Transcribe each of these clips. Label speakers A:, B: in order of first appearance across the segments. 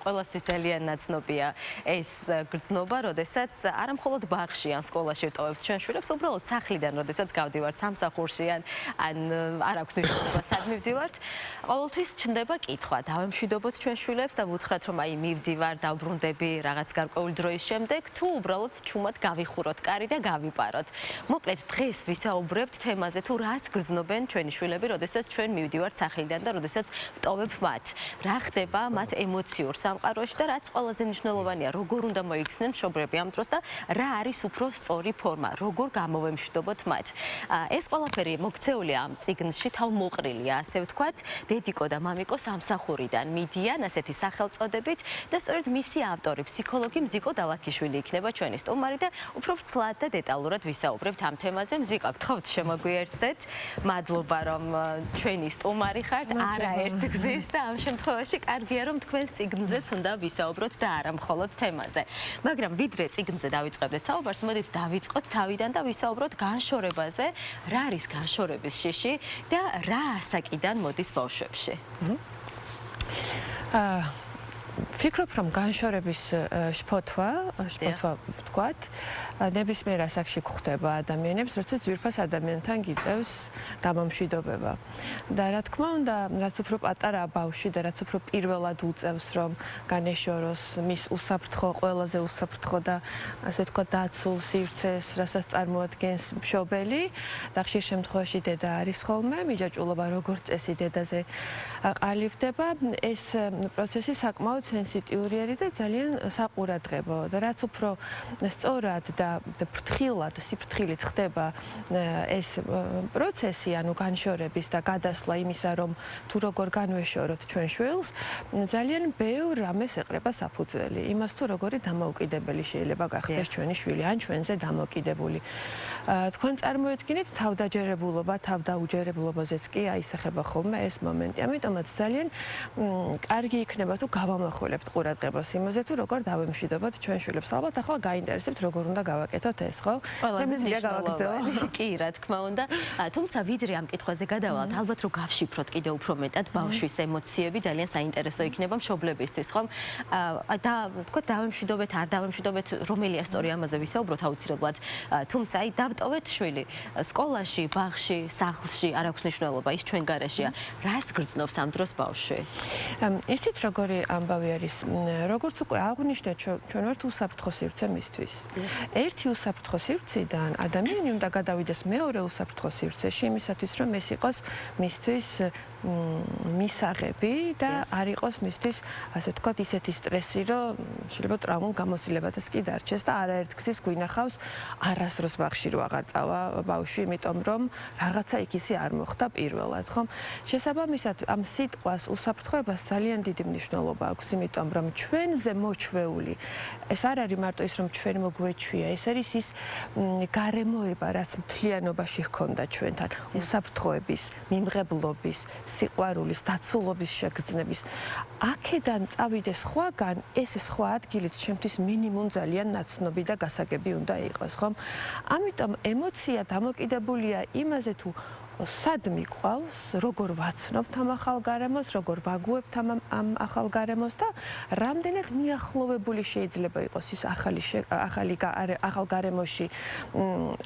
A: ყველასთვის ძალიან ნაცნობია ეს გრძნობა, როდესაც არა მხოლოდ ბაღში ან სკოლაში ვტოვებთ ჩვენ შვილებს, უბრალოდ სახლიდან, როდესაც გავდივართ სამსახურში ან არ აქვს მნიშვნელობა სად მივდივართ, ყოველთვის ჩნდება კითხვა, დავემშვიდობოთ ჩვენ შვილებს და ვუთხრათ, რომ აი მივდივარ, დავბრუნდები რაღაც გარკვეული დროის შემდეგ, თუ უბრალოდ ჩუმად გავიხუროთ კარი და გავიპაროთ. მოკლედ დღეს ვისაუბრებთ თემაზე, თუ რას გრძნობენ ჩვენი შვილები, როდესაც ჩვენ მივდივართ სახლიდან და როდესაც ვტოვებ მათ. რა ხდება მათ ემოციურ სამყაროში და რაც ყველაზე მნიშვნელოვანია, როგორ უნდა მოიქცნენ მშობლები ამ დროს და რა არის უფრო სწორი ფორმა, როგორ გამოვემშვიდობოთ მათ. ეს ყველაფერი მოქცეულია ამ წიგნში, თავმოყრილია, ასე ვთქვათ, დედიკო და მამიკო სამსახურიდან მიდიან ასეთი სახელწოდებით და სწორედ მისი ავტორი, ფსიქოლოგი მზიკო დალაქიშვილი იქნება ჩვენი სტუმარი და უფრო ვრცლად და დეტალურად ვისაუბრებთ ამ თემაზე. მზიკო, გთხოვთ შემოგვიერთდეთ. მადლობა, რომ ჩვენი სტუმარი ხართ, არაერთ გზის და ამ შემთხვევაში კარგია, რომ თქვენს წიგნზეც უნდა ვისაუბროთ და არა მხოლოდ თემაზე. მაგრამ ვიდრე წიგნზე დავიწყებდეთ საუბარს, მოდით დავიწყოთ თავიდან და ვისაუბროთ განშორებაზე, რა არის განშორების შიში და რა ასაკიდან მოდის ბავშვებში.
B: ვფიქრობ, რომ განშორების შფოთვა ვთქვათ, ნებისმიერ ასაკში გვხვდება ადამიანებს, როდესაც ძვირფას ადამიანთან გიწევს გამომშვიდობება. და რა თქმა უნდა, რაც უფრო პატარაა ბავშვი და რაც უფრო პირველად უწევს, რომ განეშოროს მის უსაფრთხო, ყველაზე უსაფრთხო და ასე ვთქვათ, დაცულ სივრცეს, რასაც წარმოადგენს მშობელი, და ხშირ შემთხვევაში დედა არის ხოლმე, მიჯაჭვულობა როგორც წესი დედაზე ყალიბდება, ეს პროცესი საკმაოდ სენსიტიური არის და ძალიან საყურადღებო და რაც უფრო სწორად და ფრთხილად, სიფრთხილით ხდება ეს პროცესი, ანუ განშორების და გადასვლა იმისა, რომ თუ როგორ განვეშოროთ ჩვენ შვილს, ძალიან ბევრ რამეს ეყრება საფუძველი. იმას თუ როგორი დამოუკიდებელი შეიძლება გახდეს ჩვენი შვილი ან ჩვენზე დამოკიდებული. თქვენ წარმოედგინეთ თავდაჯერებულობა, თავდაუჯერებლობაზეც კი აისახება ხოლმე ეს მომენტი. ამიტომაც ძალიან კარგი იქნება თუ გავამახვილებთ ყურადღებას იმაზე, თუ როგორ დავემშვიდობოთ ჩვენ შვილებს. ალბათ ახლა გაინტერესებთ, როგორ უნდა გავაკეთოთ ეს, ხო?
A: ყველაზე მნიშვნელოვანი. კი, რა თქმა უნდა. თუმცა ვიდრე ამ კითხვაზე გადავალთ, ალბათ რომ გავშიფროთ კიდევ უფრო მეტად ბავშვის ემოციები, ძალიან საინტერესო იქნება მშობლებისთვის, ხომ? და თქო, დავემშვიდობეთ, არ დავემშვიდობეთ, რომელია სწორი ამაზე ვისაუბროთ აუცილებლად. თუმცა აი დავტოვეთ შვილი სკოლაში, ბაღში, სახლში, არ აქვს მნიშვნელობა, ის ჩვენ გარეშეა. რას გრძნობს ამ დროს ბავშვი?
B: ერთით როგორი ამბავი არის, როგორც უკვე აღვნიშნეთ, ჩვენ ვართ უსაფრთხო სივრცე მისთვის. ერთი უსაფრთხო სივრციდან ადამიანი უნდა გადავიდეს მეორე უსაფრთხო სივრცეში, იმისათვის რომ ეს იყოს მისთვის მისაღები და არ იყოს მისთვის, ასე ვთქვათ, ისეთი სტრესი, რომ შეიძლება ტრავმულ გამოცდილებასაც კი დარჩეს და არაერთ გზის გვინახავს არასდროს ბაღში რო აღარ წავა ბავშვი, იმიტომ რომ რაღაცა იქისი არ მოხდა პირველად, ხომ? შესაბამისად, ამ სიტყვას უსაფრთხოებას ძალიან დიდი მნიშვნელობა აქვს, იმიტომ რომ ჩვენზე მოჩვეული, ეს არ არის მარტო ის, რომ ჩვენ მოგვეჩვია, ეს არის ის გარემოება, რაც მთლიანობაში ჰქონდა ჩვენთან, უსაფრთხოების, მიმღებლობის, სიყვარულის, დაცულობის შეგრძნების. აქედან წავიდეს სხვაგან, ეს სხვა ადგილით ჩემთვის მინიმუმ ძალიან ნაცნობი და გასაგები უნდა იყოს, ხომ? ამიტომ ემოცია დამოკიდებულია იმაზე, თუ სად მიყვავს, როგორ ვაცნობთ ამ ახალ გარემოს, როგორ ვაგუებთ ამ ახალ გარემოს და რამდენად მიახლოვებული შეიძლება იყოს ის ახალ გარემოში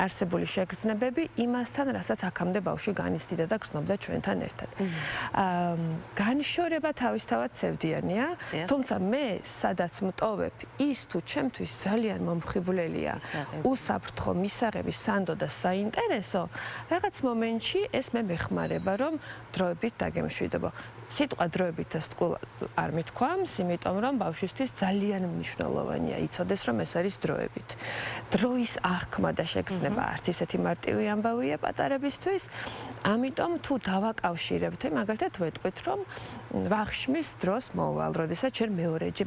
B: არსებული შეგრძნებები იმასთან, რასაც აქამდე ბავშვი განიცდიდა და გრძნობდა ჩვენთან ერთად. განშორება თავისთავად ცევდიანია, თუმცა მე სადაც მტოვებ, ის თუ ჩემთვის ძალიან მომხიბვლელია, უსაფრთხო, მისაღები, სანდო და საინტერესო, რაღაც მომენტში ეს მე მეხმარება, რომ დროებით დაგემშვიდობო. სიტყვა დროებით და სტყულა არ მithქვამს, იმიტომ რომ ბავშვისთვის ძალიან მნიშვნელოვანია იცოდეს, რომ ეს არის დროებით. დროის აღქმა და შეგრძნება არც ისეთი მარტივი ამბავია პატარებისთვის, ამიტომ თუ დავაკავშირებთ, მაგალითად ვეტყვით, რომ ვახშმის დროს მოვალ, როდესაც შენ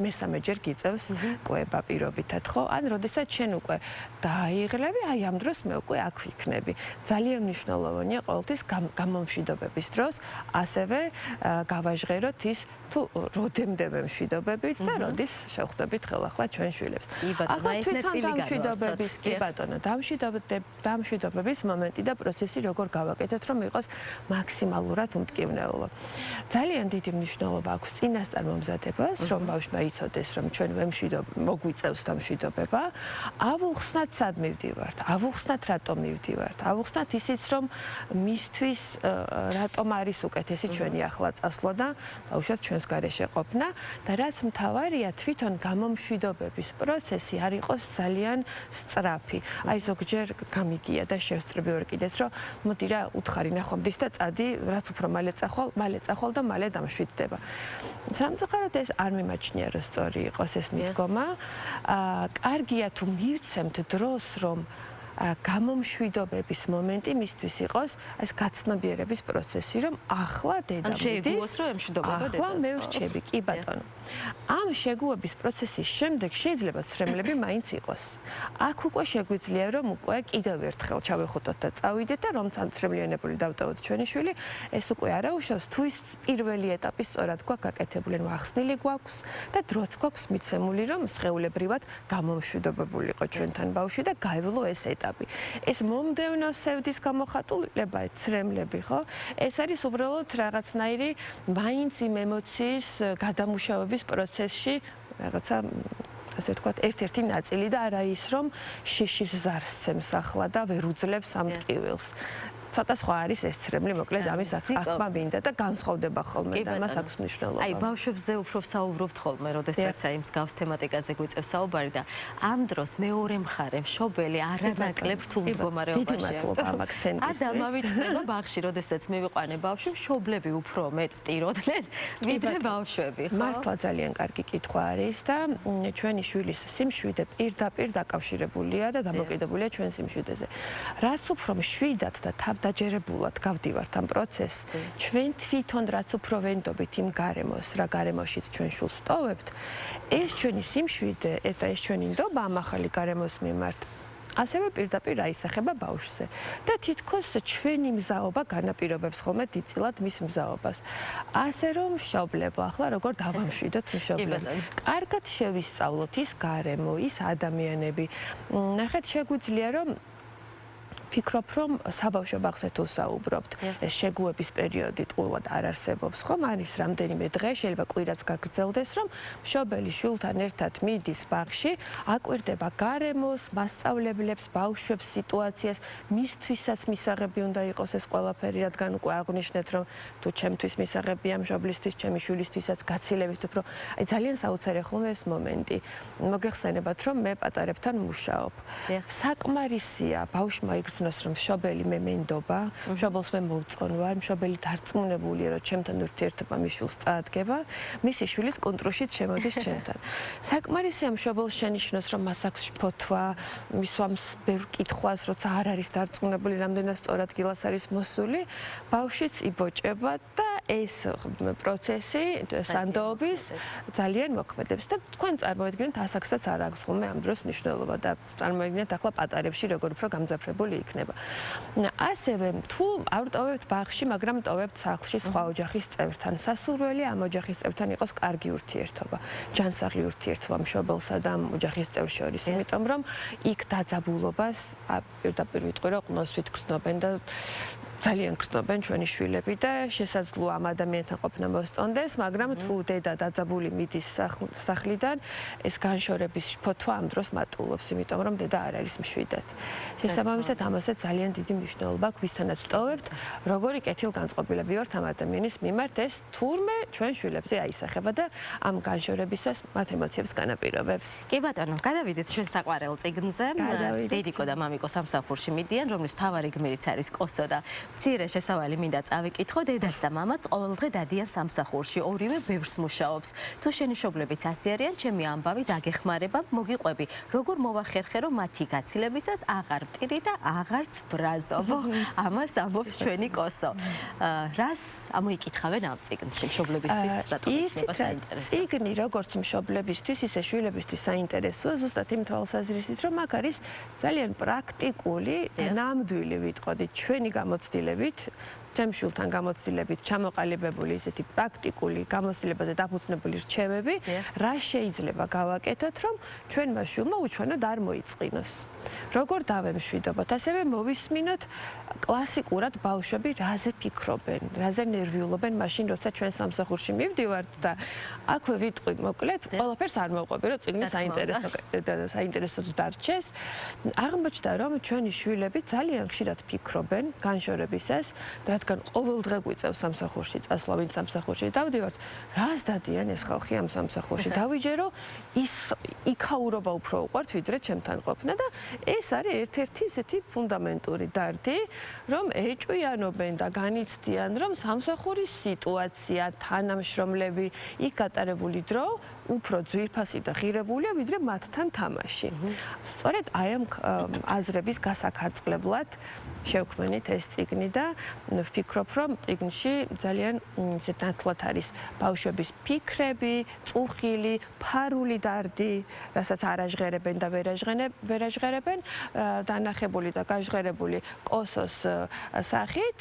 B: მესამეჯერ გიწევს კვება პირობითად, ხო? ან როდესაც შენ უკვე დაიღლები, აი ამ დროს მე უკვე აქ ვიქნები. ძალიან მნიშვნელოვანია ყოველთვის გამომშვიდობების დროს ასევე გავაჟღეროთ ის თუ როდემდე მშვიდობებით და როდის შევხვდებით ხელახლა ჩვენ შვილებს.
A: ახლა
B: თვითონ დამშვიდობების კი ბატონო, დამშვიდობების მომენტი და პროცესი როგორ გავაკეთოთ, რომ იყოს მაქსიმალურად უმტკივნეულო. ძალიან დიდი მნიშვნელობა აქვს წინასწარ მომზადებას, რომ ბავშვმა იცოდეს, რომ ჩვენ მოგვიწევს დამშვიდობება, ავუხსნათ სად მივდივართ, ავუხსნათ რატომ მივდივართ, ავუხსნათ ისიც, რომ მისთვის რატომ არის უკეთესი ჩვენი ახლა წასვლა და ბავშვად ჩვენს გარეშე ყოფნა და რაც მთავარია თვითონ გამომშვიდობების პროცესი არ იყოს ძალიან სწრაფი. აი ზოგჯერ გამიგია და შევსწრები ვარ კიდეც, რომ მოდი რა უთხარი ნახვამდის და წადი, რაც უფრო მალე წახვალ და მალე დამშვიდდება. სამწუხაროდ ეს არ მიმაჩნია, რომ სწორი იყოს ეს მიდგომა. კარგია თუ მივცემთ დროს, რომ გამომშვიდობების მომენტი მისთვის იყოს ეს გაცნობიერების პროცესი, რომ ახლა დედა მიდის, ახლა მე ვრჩები, კი ბატონო. ამ შეგუების პროცესის შემდეგ შეიძლება ცრემლები მაინც იყოს. აქ უკვე შეგვიძლია, რომ უკვე კიდევ ერთხელ ჩავეხუტოთ და წავიდეთ და რომ ცრემლიანებული დავტოვოთ ჩვენი შვილი, ეს უკვე არ აუშავს თუ ის პირველი ეტაპი სწორად გვაქვს გაკეთებული, ანუ ახსნილი გვაქვს და დროც გვაქვს მიცემული, რომ სხეულებრივად გამომშვიდობებული იყო ჩვენთან ბავშვი და გაევლო ეს ეტაპი. ეს მომდევნო სევდის გამოხატულება, ცრემლები, ხო? ეს არის უბრალოდ რაღაცნაირი მაინც იმ ემოციის გადამუშავების პროცესში რაღაცა ასე ვთქვათ, ერთ-ერთი ნაწილი და არა ის, რომ შიშის ზარს ცემს ახლა და ვერ უძლებს ამ ტკივილს. ცოტა სხვა არის ეს ცრემლი, მოკლედ ამის ახმა მინდა და განსხვავდება ხოლმე და მას აქვს მნიშვნელობა.
A: აი ბავშვებზე უფრო საუბრობთ ხოლმე, როდესაც აი მსგავს თემატიკაზე გვიწევს საუბარი და ამ დროს მეორე მხარე მშობელი არანაკლებ რთულ მდგომარეობაში.
B: დიდი მადლობა ამ აქცენტისთვის.
A: ამავით ხდება ბაღში, როდესაც მივიყვანე ბავშვი, მშობლები უფრო მეტ სტიროდნენ, ვიდრე ბავშვები, ხო?
B: მართლა ძალიან კარგი კითხვა არის და ჩვენი შვილის სიმშვიდე პირდაპირ დაკავშირებულია და დამოკიდებულია ჩვენ სიმშვიდეზე. რაც უფრო მშვიდად და დაჯერებულად გავდივართ ამ პროცესს, ჩვენ თვითონ რაც უფრო ვენდობით იმ გარემოს, რა გარემოშიც ჩვენ შულს ვტოვებთ, ეს ჩვენი სიმშვიდე და ეს ჩვენი ნდობა ამ ახალი გარემოს მიმართ ასევე პირდაპირ აისახება ბავშვზე და თითქოს ჩვენი მზაობა განაპირობებს ხოლმე დიდწილად მის მზაობას. ასე რომ მშობლებო, ახლა როგორ დავამშვიდოთ მშობლები. კარგად შევისწავლოთ ის გარემო, ის ადამიანები. ნახეთ, შეგვიძლია რომ ფიქრობ, რომ საბავშვო ბაღზე თუ საუბრობთ, ეს შეგუების პერიოდი ტყუილად არ არსებობს, ხომ? არის რამდენიმე დღე, შეიძლება კვირაც გაგრძელდეს, რომ მშობელი შვილთან ერთად მიდის ბაღში, აკვირდება გარემოს, მასწავლებლებს, ბავშვებს, სიტუაციას, მისთვისაც მისაღები უნდა იყოს ეს ყველაფერი, რადგან უკვე აღვნიშნეთ, რომ თუ ჩემთვის მისაღებია მშობლისთვის, ჩემი შვილისთვისაც გაცილებით უფრო, აი ძალიან საოცარია ხოლმე ეს მომენტი. მოგეხსენებათ, რომ მე პატარებთან მუშაობ. საკმარისია ბავშვმა იგრძნოს, რომ მშობელი მე მენდობა, მშობელს მე მოვწონვარ, მშობელი დარწმუნებულია, რომ ჩემთან ურთიერთობა მის შვილს წაადგება, მისი შვილის კონტრუშით შემოდის ჩემთან. საკმარისია მშობელს შენიშნოს, რომ მას აქვს შფოთვა, მისვამს ბევრ კითხვას, როცა არ არის დარწმუნებული, რამდენად სწორად დილას არის მოსული, ბავშვიც იბოჭება და ეს პროცესი სანდოობის ძალიან მოქმედებს და თქვენ წარმოედგინეთ ასაკსაც არ აქვს ხოლმე ამ დროს მნიშვნელობა და წარმოედგინეთ ახლა პატარებში როგორ უფრო გამძაფრებული იქნება. ასევე თუ არ ვტოვებთ ბაღში, მაგრამ ვტოვებთ სახლში სხვა ოჯახის წევრთან, სასურველი ამ ოჯახის წევრთან იყოს კარგი ურთიერთობა, ჯანსაღი ურთიერთობა მშობელსა და ოჯახის წევრ შორის, იმიტომ რომ იქ დაძაბულობას პირდაპირ ვიტყვი, რომ ყნოსვით გრძნობენ და ძალიან გრძნობენ ჩვენი შვილები და შესაძლოა ამ ადამიანთან ყოფნა მოსწონდეს, მაგრამ თუ დედა დაძაბული მიდის სახლიდან, ეს განშორების შფოთვა ამ დროს მატულობს, იმიტომ რომ დედა არ არის მშვიდად. შესაბამისად, ამასაც ძალიან დიდი მნიშვნელობა აქვს, ვისთანაც ვტოვებთ, როგორი კეთილგანწყობილები ვართ ამ ადამიანის მიმართ, ეს თურმე ჩვენ შვილებზე აისახება და ამ განშორებისას მათ ემოციებს განაპირობებს.
A: კი ბატონო, გადავიდეთ ჩვენ საყვარელ წიგნზე. დედიკო და მამიკო სამსახურში მიდიან, რომლის მთავარი გმირიც არის კოსო და მცირე შესავალი მინდა წავიკითხო, დედაც და მამაც ყოველდღე დადიან სამსახურში, ორივე ბევრს მუშაობს. თუ შენი მშობლებიც ასე არიან, ჩემი ამბავი დაგეხმარება, მოგიყვები. როგორ მოვახერხე, რომ მათი გაცილებისას აღარ ვტირი და აღარც ბრაზობ. ამას ამბობს ჩვენი კოსო. რას ამოიკითხავენ ამ წიგნში მშობლებისთვის, რატომ იქნება საინტერესო?
B: წიგნი როგორც მშობლებისთვის, ისე შვილებისთვის საინტერესოა, ზუსტად იმ თვალსაზრისით, რომ აქ არის ძალიან პრაქტიკული და ნამდვილი ვიტყოდით ჩვენი გამოცდილებით ჩემ შვილთან გამოცდილებით ჩამოყალიბებული ისეთი პრაქტიკული გამოცდილებაზე დაფუძნებული რჩევები, რა შეიძლება გავაკეთოთ, რომ ჩვენმა შვილმა უჩვენოდ არ მოიწყინოს. როგორ დავემშვიდობოთ, ასევე მოვისმინოთ კლასიკურად ბავშვები რაზე ფიქრობენ, რაზე ნერვიულობენ მაშინ, როცა ჩვენ სამსახურში მივდივართ და აქვე ვიტყვი მოკლედ, ყველაფერს არ მოვყვები, რომ წიგნი საინტერესოდ დარჩეს. აღმოჩნდა, რომ ჩვენი შვილები ძალიან ხშირად ფიქრობენ განშორებისას, რადგან ყოველდღე გვიწევს სამსახურში წასვლა, ვინც სამსახურში დავდივართ, რას დადიან ეს ხალხი ამ სამსახურში. დავიჯერო ის იქაურობა უფრო უყვართ, ვიდრე ჩემთან ყოფნა და ეს არის ერთ-ერთი ისეთი ფუნდამენტური დარდი, რომ ეჭვიანობენ და განიცდიან, რომ სამსახურის სიტუაცია, თანამშრომლები, იქ გატარებული დრო უფრო ძვირფასი და ღირებულია, ვიდრე მათთან თამაში. სწორედ აი ამ აზრების გასაქარწყლებლად შევქმნით ეს წიგნი და ვფიქრობ, რომ წიგნში ძალიან ისეთ ნათლად არის ბავშვების ფიქრები, წუხილი, ფარული დარდი, რასაც არ აჟღერებენ და ვერ აჟღერებენ, დანახებული და გაჟღერებული კოსოს სახით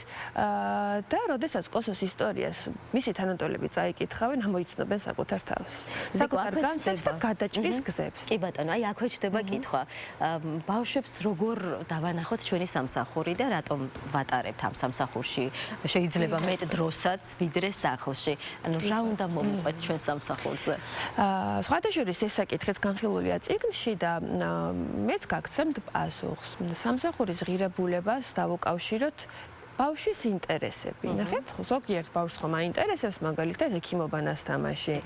B: და როდესაც კოსოს ისტორიას მისი თანატოლები წაიკითხავენ, ამოიცნობენ საკუთარ თავს. საკუთარ განცდებს და გადაჭრის გზებს.
A: კი ბატონო, აი აქვე ჩდება კითხვა. ბავშვებს როგორ დავანახოთ ჩვენი სამსახური და რატომ ვატარებთ ამ სამსახურში? შეიძლება მეტ დროსაც ვიდრე სახლში. ანუ რა უნდა მომიყვეთ ჩვენ სამსახურზე?
B: სხვადასხვა ეს საკითხიც განხილულია წიგნში და მეც გაგცემთ პასუხს. სამსახურის ღირებულებას დავუკავშიროთ ბავშვის ინტერესები. ნახეთ, ზოგიერთ ბავშვს ხომ აინტერესებს მაგალითად ექიმობანას თამაში.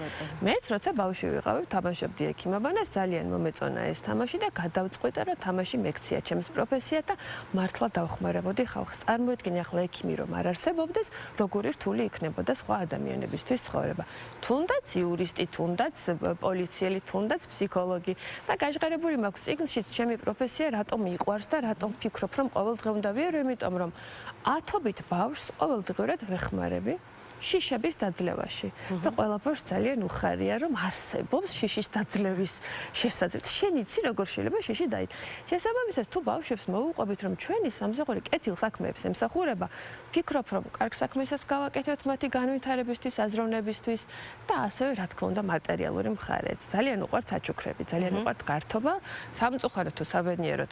B: მეც როცა ბავშვი ვიყავი, თამაშობდი ექიმობანას, ძალიან მომეწონა ეს თამაში და გადავწყვიტე, რომ თამაში მექცია ჩემს პროფესიად და მართლა დავხმარებოდი ხალხს. წარმოიდგინე ახლა ექიმი რომ არ არსებობდეს, როგორი რთული იქნებოდა სხვა ადამიანებისთვის ცხოვრება. თუნდაც იურისტი, თუნდაც პოლიციელი, თუნდაც ფსიქოლოგი და გაჟღერებული მაქვს წიგნშიც ჩემი პროფესია რატომ მიყვარს და რატომ ვფიქრობ, რომ ყოველდღე უნდა ვიარო, იმიტომ რომ ათობით ბავშვს ყოველდღურად ვეხმარები შიშების დაძლევაში და ყველაფერს ძალიან უხარია, რომ არსებობს შიშის დაძლევის შესაძლებლობა. შენ იცი როგორ შეიძლება შიში დაიწყო. შესაბამისად, თუ ბავშვებს მოუყვებით, რომ ჩვენი სამსახური კეთილ საქმეებს ემსახურება, ფიქრობ, რომ კარგ საქმესაც გავაკეთებთ მათი განვითარებისთვის, აზროვნებისთვის და ასევე, რა თქმა უნდა, მატერიალური მხარეც. ძალიან უყვართ საჩუქრები, ძალიან უყვართ გართობა, სამწუხაროდ თუ საბედნიეროდ,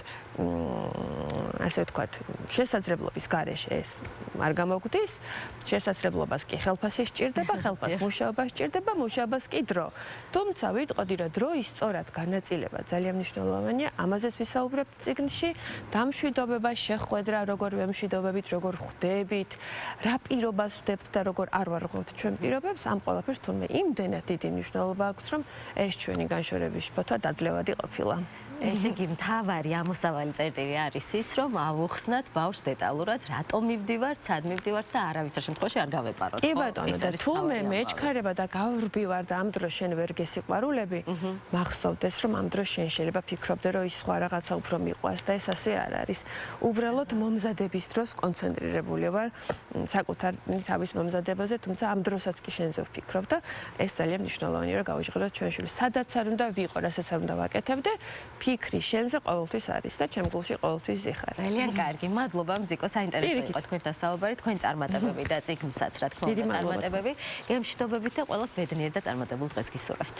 B: ასე ვთქვათ, შესაძლებლობის გარეშე ეს არ გამოგვდის, შესაძლებლობას კი ხელფასი სჭირდება, ხელფას მუშაობა სჭირდება, მუშაობას კი დრო. თუმცა ვიტყოდი, რომ დროის სწორად განაწილება ძალიან მნიშვნელოვანია, ამაზეც ვისაუბრებთ წიგნში, დამშვიდობება, შეხვედრა, როგორ ვემშვიდობებით, როგორ ხვდებით, რა პირობას ვდებთ და როგორ არ ვარღვევთ ჩვენ პირობებს, ამ ყველაფერს თურმე იმდენად დიდი მნიშვნელობა აქვს, რომ ეს ჩვენი განშორების შფოთვა დაძლევადი ყოფილა.
A: ესე იგი, მთავარი ამოსავალი წერტილი არის ის, რომ ავუხსნათ ბავშვს დეტალურად, რატომ მივდივართ, სად მივდივართ და არავითარ შემთხვევაში არ გავეპაროთ.
B: კი ბატონო, და თუ მე მეჩქარება და გავრბივარ და ამ დროს შენ ვერ გესიყვარულები, მახსოვდეს, რომ ამ დროს შენ შეიძლება ფიქრობდე, რომ ის სხვა რაღაცა უფრო მიყვარს და ეს ასე არ არის. უბრალოდ მომზადების დროს კონცენტრირებული ვარ საკუთარ თავის მომზადებაზე, თუმცა ამ დროსაც კი შენზე ვფიქრობ და ეს ძალიან მნიშვნელოვანია, რომ გავიჟღეროთ ჩვენ შვილს. სადაც არ უნდა ვიყო, რასაც არ უნდა ვაკეთებდე, ფიქრი შენზე ყოველთვის არის და ჩემ გულში ყოველთვის იხარ.
A: ძალიან კარგი, მადლობა მზიკო, საინტერესო იყო თქვენთან საუბარი, თქვენი წარმატებები და წიგნსაც, რა თქმა უნდა, წარმატებები. გემშვიდობებით და ყველას ბედნიერ და წარმატებულ დღეს გისურვებთ.